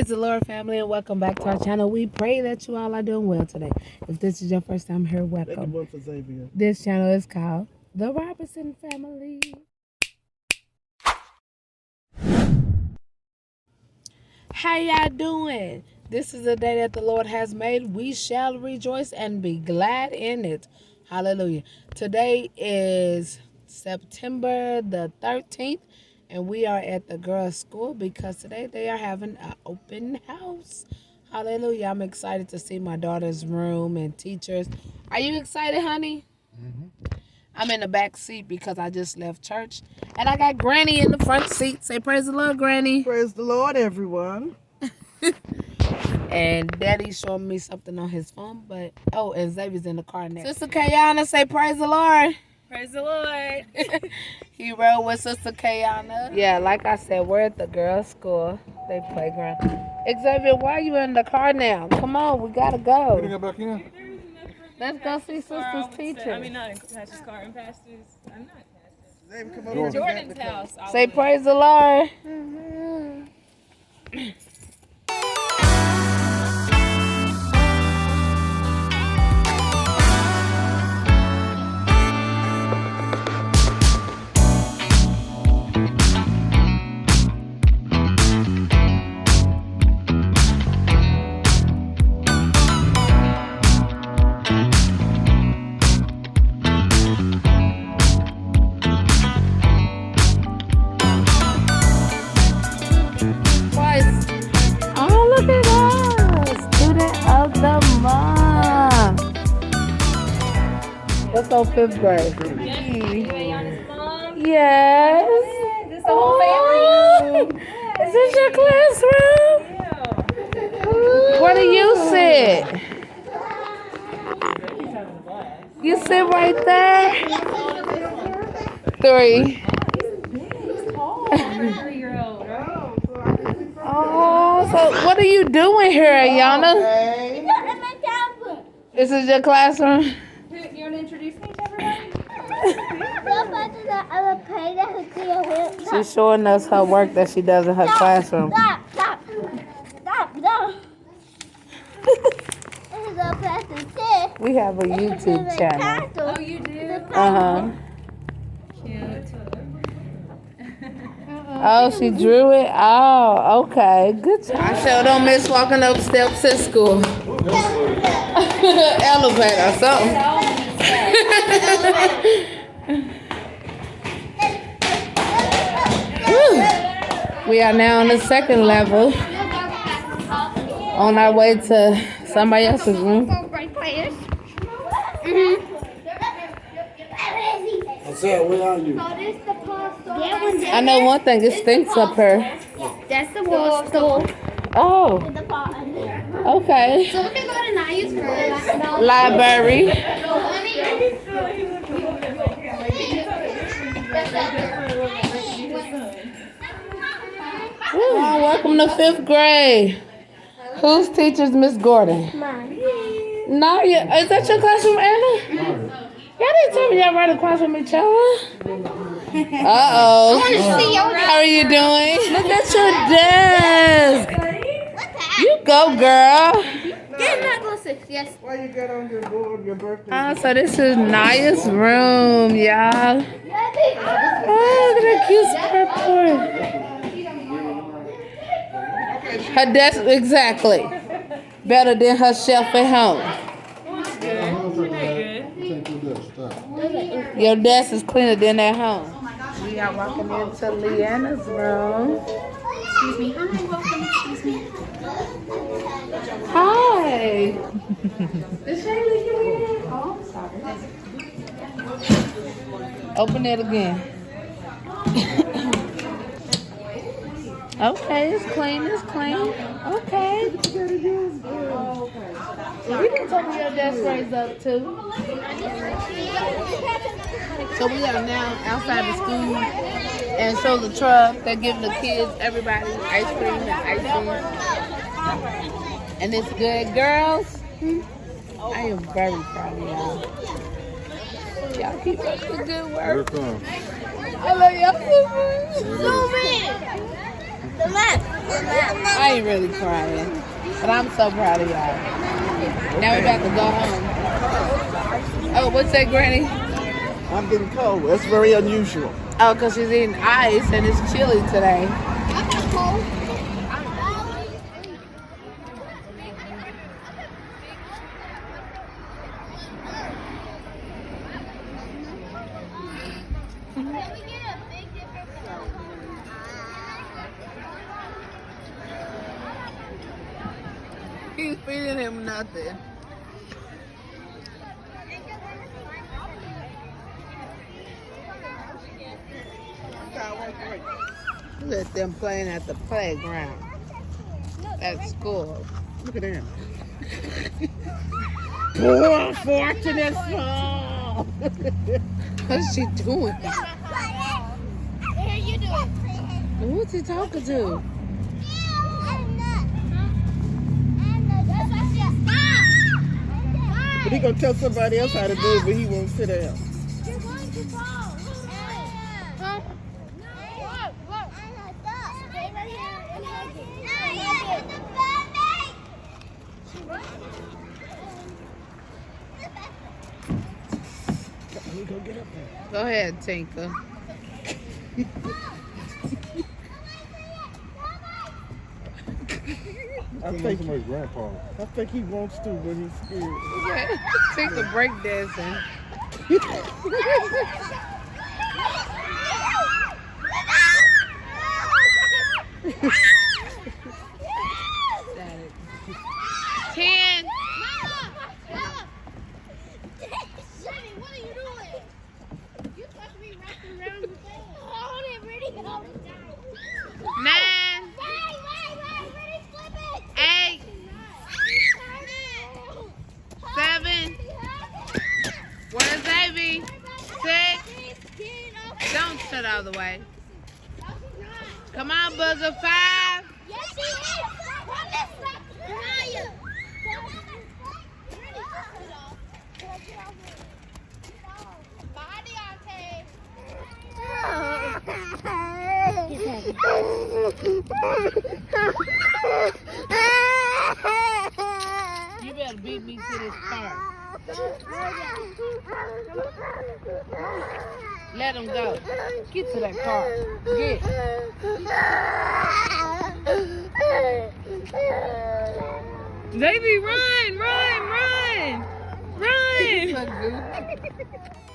Praise the Lord, family, and welcome back to our channel. We pray that you all are doing well today. If this is your first time here, welcome. This channel is called The Robertson Family. How y'all doing? This is a day that the Lord has made. We shall rejoice and be glad in it. Hallelujah. Today is September the 13th. And we are at the girls' school because today they are having an open house. Hallelujah. I'm excited to see my daughter's room and teachers. Are you excited, honey? Mm-hmm. I'm in the back seat because I just left church. And I got Granny in the front seat. Say praise the Lord, Granny. Praise the Lord, everyone. And Daddy's showing me something on his phone. And Xavier's in the car next. Sister Ayonna, say praise the Lord. Praise the Lord. He rode with Sister Ayonna. Yeah, like I said, we're at the girls' school. They playground. Xavier, why are you in the car now? Come on, we gotta go. We can go back in. Let's go see Sister's teacher. I mean, not in Pastor's car, in Pastor's. I'm not Pastor's. David, come over. Jordan's house. Say praise the Lord. Let's go 5th grade. Yes. This the whole family? Is this your classroom? Where do you sit? You sit right there? 3. Oh, so what are you doing here, Ayonna? This is your classroom? You want to introduce me to everybody? She's showing us her work that she does in her classroom. Stop. We have a YouTube channel. Oh, you do? Uh-huh. Cute. Oh, she drew it? Oh, okay. Good job. I sure don't miss walking up steps at school. Elevator or something. We are now on the 2nd level. On our way to somebody else's room. What's up? Where are you? I know one thing, it stinks up here. That's the wall stool. Oh, okay. So we can go to Naya's first. Library. Oh, welcome to 5th grade. Whose teacher's Miss Gordon? Mine. Naya, is that your classroom, Anna? Y'all didn't tell me y'all right across from each other. Uh-oh. How are you doing? Look at your desk. You go, girl. Get my glasses. Yes. Why you got on your board, your birthday? So this is Naya's room, y'all. Oh, look at that cute surfboard. Her desk, exactly. Better than her shelf at home. Your desk is cleaner than at home. We are walking into Leanna's room. Excuse me. Hi, welcome. Excuse me. Hi. Is Shaylee here? Oh, I'm sorry. Open it again. Okay, it's clean, Okay. We can turn your desk raised up too. So we are now outside the school and show the truck. They're giving the kids, everybody, ice cream and ice cream. And it's good, girls. I am very proud of y'all. Y'all keep up the good work. I love y'all so much. Zoom in. The left. I ain't really crying, but I'm so proud of y'all. Now we're about to go home. Oh, what's that, Granny? I'm getting cold. That's very unusual. Oh, because she's eating ice and it's chilly today. He's feeding him nothing. Look at them playing at the playground at school. Look at them. Poor fortunate soul. What's she doing? What are you doing? What's he talking to? But he gonna tell somebody else how to do it, but he won't sit down. You're going to fall. Huh? Look. Stay right here and hug it. He gonna get up there. Go ahead, Tinker. I think he wants to, but he's scared. Tinker break dancing. Static. 10. What are you doing? You're supposed to be wrapping around the thing. Hold it, Brittany. Hold it down. 9. Wait, Brittany, flip it. 8. 7. Where's Davy? 6. Don't sit all the way. Come on, Booger. 5. Yes, he is. Maya. Bye, Deontay. You better beat me to this car. Let him go. Get to that car. Get. Davy, run! Run! He's so goofy.